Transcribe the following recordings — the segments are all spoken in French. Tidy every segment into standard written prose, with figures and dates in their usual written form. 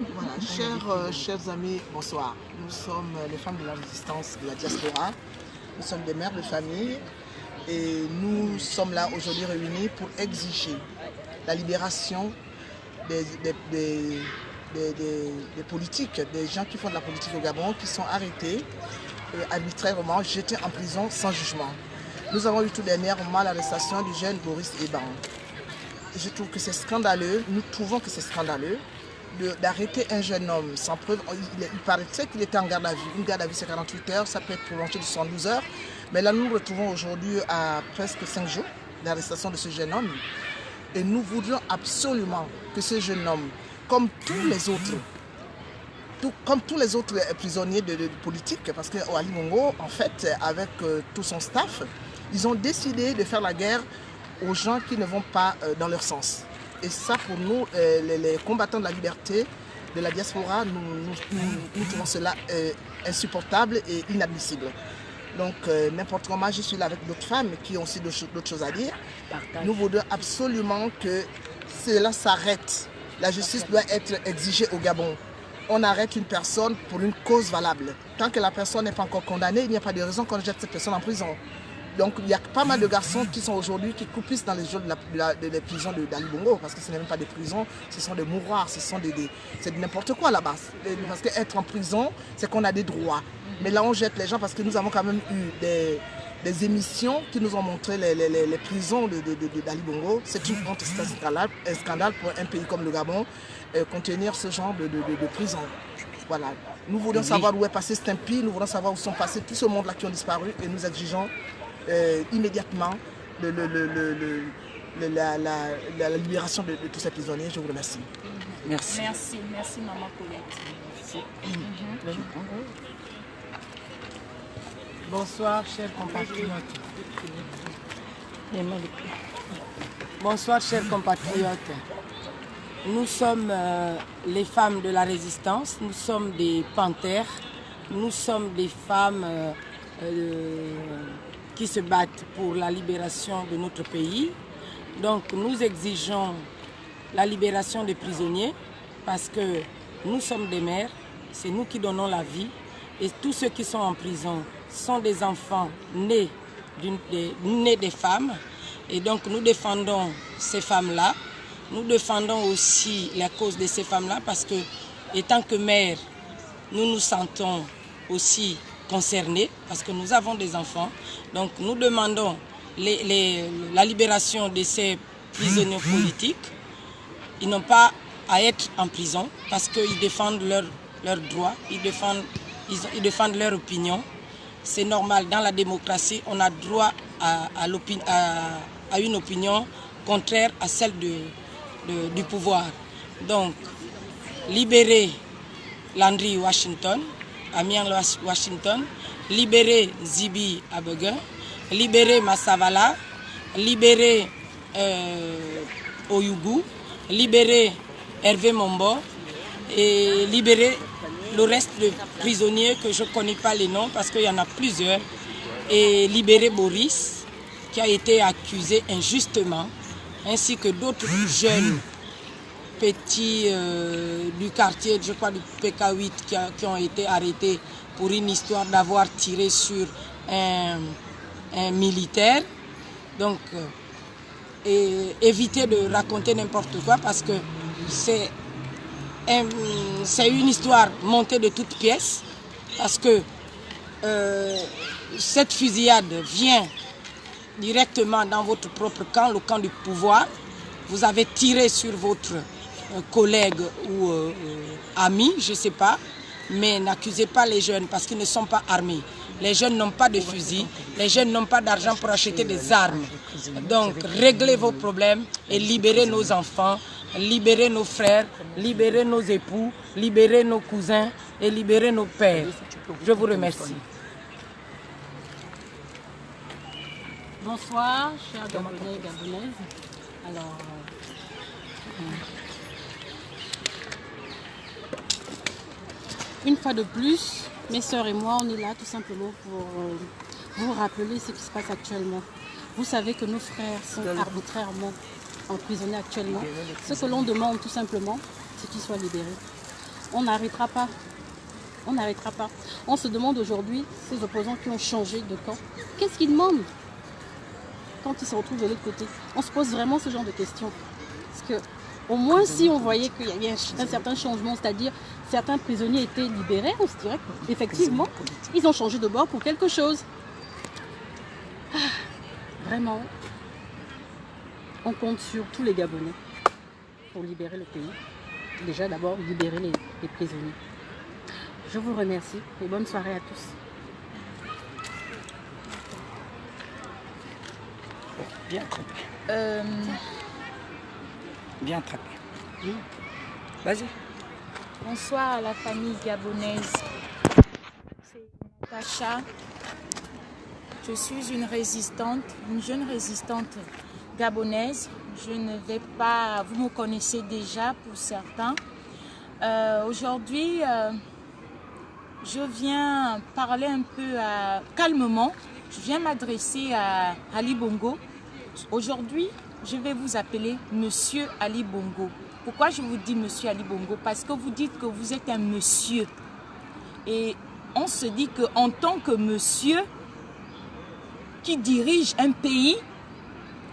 Voilà, chers amis, bonsoir. Nous sommes les femmes de la résistance de la diaspora. Nous sommes des mères de famille et nous sommes là aujourd'hui réunis pour exiger la libération des politiques, des gens qui font de la politique au Gabon, qui sont arrêtés arbitrairement, jetés en prison sans jugement. Nous avons eu tout dernièrement l'arrestation du jeune Boris Eban. Je trouve que c'est scandaleux, nous trouvons que c'est scandaleux d'arrêter un jeune homme sans preuve. Il paraîtrait qu'il était en garde à vue. Une garde à vue c'est 48 heures, ça peut être prolongé de 72 heures. Mais là nous nous retrouvons aujourd'hui à presque 5 jours d'arrestation de ce jeune homme. Et nous voudrions absolument que ce jeune homme, comme tous les autres prisonniers de politique, parce qu'au Ali Bongo, en fait, avec tout son staff, ils ont décidé de faire la guerre aux gens qui ne vont pas dans leur sens. Et ça, pour nous, les combattants de la liberté, de la diaspora, nous trouvons cela insupportable et inadmissible. Donc, n'importe comment, je suis là avec d'autres femmes qui ont aussi d'autres choses à dire. Nous voudrions absolument que cela s'arrête. La justice doit être exigée au Gabon. On arrête une personne pour une cause valable. Tant que la personne n'est pas encore condamnée, il n'y a pas de raison qu'on jette cette personne en prison. Donc il y a pas mal de garçons qui sont aujourd'hui, qui croupissent dans les jours des prisons d'Ali Bongo, parce que ce n'est même pas des prisons, ce sont des mouroirs, c'est n'importe quoi là-bas. Parce qu'être en prison, c'est qu'on a des droits. Mais là on jette les gens parce que nous avons quand même eu des émissions qui nous ont montré les prisons d'Ali Bongo. C'est une honte, c'est un scandale pour un pays comme le Gabon, contenir ce genre de prison. Voilà. Nous voulons savoir où est passé Stimpy, nous voulons savoir où sont passés tout ce monde-là qui ont disparu et nous exigeons immédiatement la libération de tous ces prisonniers. Je vous remercie. Merci. Merci Maman Colette. Bonsoir chers compatriotes. Bonsoir chers compatriotes. Nous sommes les femmes de la résistance, nous sommes des panthères, nous sommes des femmes qui se battent pour la libération de notre pays. Donc nous exigeons la libération des prisonniers parce que nous sommes des mères, c'est nous qui donnons la vie et tous ceux qui sont en prison sont des enfants nés des femmes et donc nous défendons ces femmes-là. Nous défendons aussi la cause de ces femmes-là parce que, étant que mères, nous nous sentons aussi concernés parce que nous avons des enfants. Donc nous demandons la libération de ces prisonniers politiques. Ils n'ont pas à être en prison parce qu'ils défendent leurs droits, ils défendent leur opinion. C'est normal, dans la démocratie, on a droit à une opinion contraire à celle du pouvoir. Donc, libérer Landry Washington, Amiens Washington, libérer Zibi Abeguin, libérer Massavala, libérer Oyugu, libérer Hervé Mombo et libérer le reste de prisonniers que je ne connais pas les noms parce qu'il y en a plusieurs, et libérer Boris qui a été accusé injustement, ainsi que d'autres jeunes petits du quartier, je crois du PK8, qui ont été arrêtés pour une histoire d'avoir tiré sur un militaire. Donc, et éviter de raconter n'importe quoi parce que c'est une histoire montée de toutes pièces, parce que cette fusillade vient directement dans votre propre camp, le camp du pouvoir. Vous avez tiré sur votre collègue ou ami, je ne sais pas, mais n'accusez pas les jeunes parce qu'ils ne sont pas armés. Les jeunes n'ont pas de fusil, les jeunes n'ont pas d'argent pour acheter des armes. Donc réglez vos problèmes et libérez nos enfants, libérez nos frères, libérez nos époux, libérez nos cousins et libérez nos pères. Je vous remercie. Bonsoir, chers Gabonais et Gabonaises. Alors, une fois de plus, mes sœurs et moi, on est là tout simplement pour vous rappeler ce qui se passe actuellement. Vous savez que nos frères sont arbitrairement emprisonnés actuellement. Ce que l'on demande tout simplement, c'est qu'ils soient libérés. on n'arrêtera pas. On n'arrêtera pas. On se demande aujourd'hui, ces opposants qui ont changé de camp, qu'est-ce qu'ils demandent quand ils se retrouvent de l'autre côté? On se pose vraiment ce genre de questions. Parce que, au moins, si on voyait qu'il y avait un certain changement, c'est-à-dire certains prisonniers étaient libérés, on se dirait qu'effectivement, ils ont changé de bord pour quelque chose. Ah, vraiment, on compte sur tous les Gabonais pour libérer le pays. Déjà, d'abord, libérer les prisonniers. Je vous remercie et bonne soirée à tous. Bien attrapé. Bien attrapé. Vas-y. Bonsoir à la famille gabonaise. C'est Natacha. Je suis une résistante, une jeune résistante gabonaise. Je ne vais pas... Vous me connaissez déjà pour certains. Aujourd'hui, je viens parler un peu calmement. Je viens m'adresser à Ali Bongo. Aujourd'hui, je vais vous appeler Monsieur Ali Bongo. Pourquoi je vous dis Monsieur Ali Bongo? Parce que vous dites que vous êtes un monsieur. Et on se dit qu'en tant que monsieur qui dirige un pays,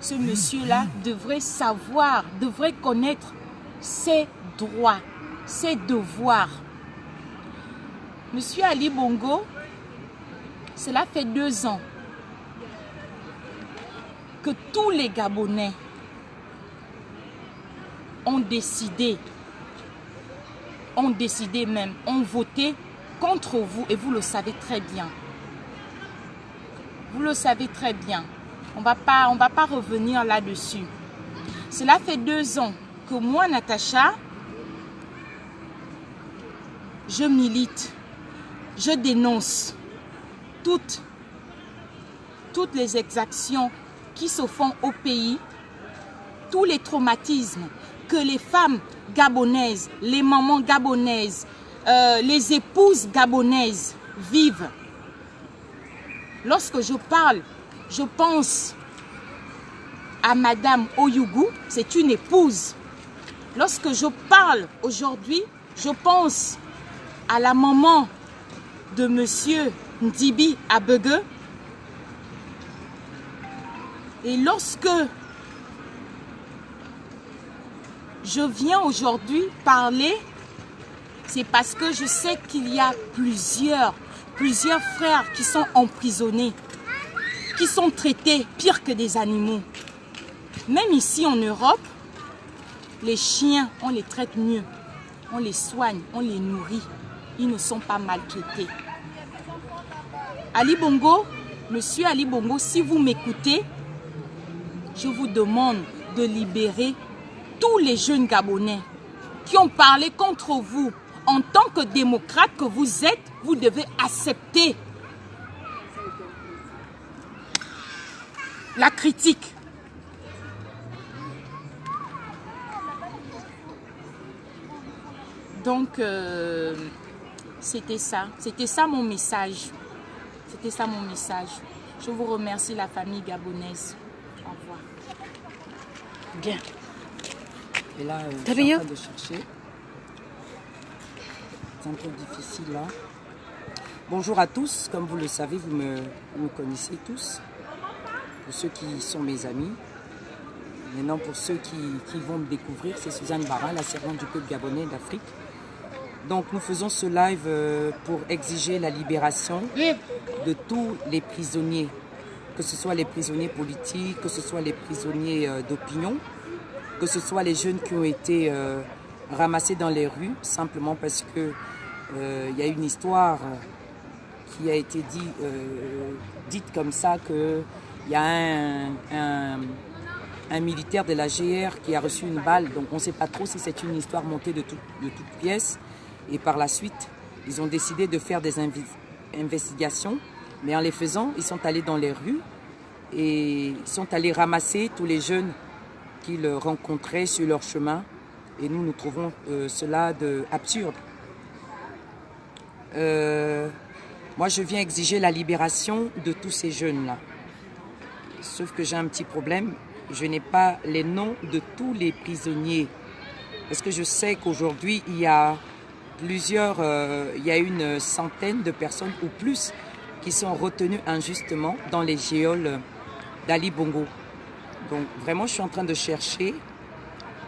ce monsieur-là devrait savoir, devrait connaître ses droits, ses devoirs. Monsieur Ali Bongo, cela fait 2 ans que tous les Gabonais ont décidé même, ont voté contre vous et vous le savez très bien. Vous le savez très bien. On va pas revenir là-dessus. Cela fait 2 ans que moi, Natacha, je milite, je dénonce toutes les exactions qui se font au pays, tous les traumatismes que les femmes gabonaises, les mamans gabonaises, les épouses gabonaises vivent. Lorsque je parle, je pense à Madame Oyougou, c'est une épouse. Lorsque je parle aujourd'hui, je pense à la maman de Monsieur Ndibi Abegue. Et lorsque je viens aujourd'hui parler, c'est parce que je sais qu'il y a plusieurs frères qui sont emprisonnés, qui sont traités pire que des animaux. Même ici en Europe, les chiens, on les traite mieux. On les soigne, on les nourrit. Ils ne sont pas maltraités. Ali Bongo, Monsieur Ali Bongo, si vous m'écoutez, je vous demande de libérer tous les jeunes Gabonais qui ont parlé contre vous. En tant que démocrate que vous êtes, vous devez accepter la critique. Donc, c'était ça mon message. C'était ça mon message. Je vous remercie la famille gabonaise. Au revoir. Bien. Et là, je suis en train de chercher. C'est un peu difficile là. Bonjour à tous. Comme vous le savez, vous me connaissez tous. Pour ceux qui sont mes amis. Maintenant, pour ceux qui vont me découvrir, c'est Suzanne Bara, la servante du peuple gabonais d'Afrique. Donc nous faisons ce live pour exiger la libération de tous les prisonniers, que ce soit les prisonniers politiques, que ce soit les prisonniers d'opinion, que ce soit les jeunes qui ont été ramassés dans les rues, simplement parce que y a une histoire qui a été dite comme ça, qu'il y a un militaire de la GR qui a reçu une balle, donc on ne sait pas trop si c'est une histoire montée de toutes pièces. Et par la suite, ils ont décidé de faire des investigations. Mais en les faisant, ils sont allés dans les rues et ils sont allés ramasser tous les jeunes qu'ils rencontraient sur leur chemin. Et nous trouvons cela absurde. Moi, je viens exiger la libération de tous ces jeunes-là. Sauf que j'ai un petit problème. Je n'ai pas les noms de tous les prisonniers. Parce que je sais qu'aujourd'hui, il y a il y a une centaine de personnes ou plus qui sont retenues injustement dans les geôles d'Ali Bongo. Donc vraiment, je suis en train de chercher.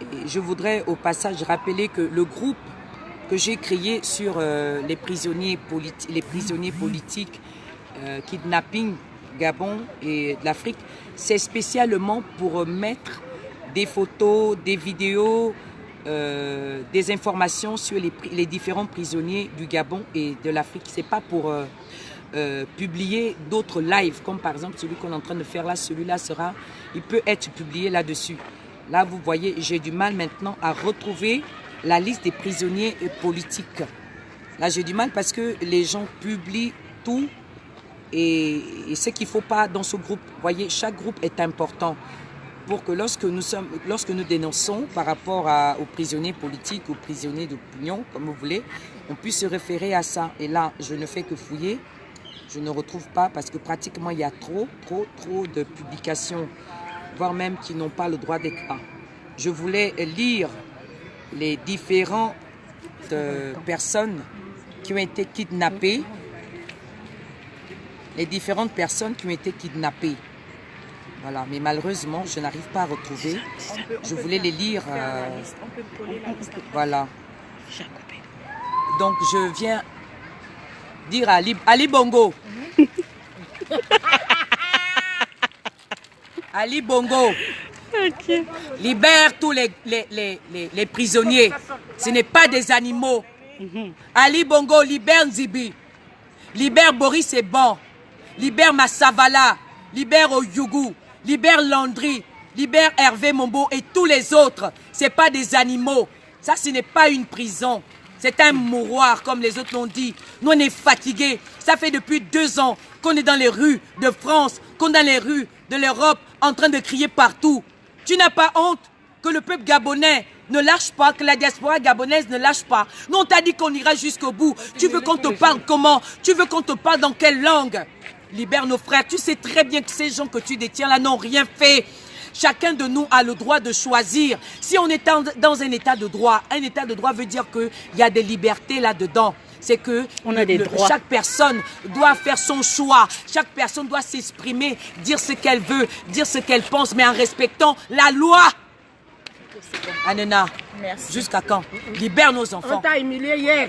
Et je voudrais au passage rappeler que le groupe que j'ai créé sur les prisonniers politiques, kidnapping, Gabon et de l'Afrique, c'est spécialement pour mettre des photos, des vidéos, des informations sur les différents prisonniers du Gabon et de l'Afrique. C'est pas pour publier d'autres lives, comme par exemple celui qu'on est en train de faire là. Celui-là il peut être publié là-dessus. Là, vous voyez, j'ai du mal maintenant à retrouver la liste des prisonniers politiques. Là, j'ai du mal parce que les gens publient tout et ce qu'il ne faut pas dans ce groupe. Vous voyez, chaque groupe est important pour que lorsque nous dénonçons par rapport aux prisonniers politiques, aux prisonniers d'opinion, comme vous voulez, on puisse se référer à ça. Et là, je ne fais que fouiller. Je ne retrouve pas parce que pratiquement, il y a trop de publications, voire même qui n'ont pas le droit d'être là. Je voulais lire les différentes personnes qui ont été kidnappées. Les différentes personnes qui ont été kidnappées. Voilà, mais malheureusement, je n'arrive pas à retrouver. Je voulais les lire. Voilà. Donc, je viens dire à Ali Bongo. Ali Bongo. Okay. Libère tous les prisonniers. Ce n'est pas des animaux. Ali Bongo, libère Nzibi. Libère Boris Ebon. Libère Massavala. Libère Oyougou. Libère Landry. Libère Hervé Mombo et tous les autres. Ce n'est pas des animaux. Ça, ce n'est pas une prison. C'est un mouroir, comme les autres l'ont dit. Nous, on est fatigués. Ça fait depuis 2 ans qu'on est dans les rues de France, qu'on est dans les rues de l'Europe, en train de crier partout. Tu n'as pas honte que le peuple gabonais ne lâche pas, que la diaspora gabonaise ne lâche pas. Nous, on t'a dit qu'on ira jusqu'au bout. Tu veux qu'on te parle comment? Tu veux qu'on te parle dans quelle langue? Libère nos frères. Tu sais très bien que ces gens que tu détiens là n'ont rien fait. Chacun de nous a le droit de choisir. Si on est dans un état de droit veut dire qu'il y a des libertés là-dedans. C'est que chaque personne doit faire son choix. Chaque personne doit s'exprimer, dire ce qu'elle veut, dire ce qu'elle pense, mais en respectant la loi. Anena, jusqu'à quand? Libère nos enfants. On t'a humilié hier.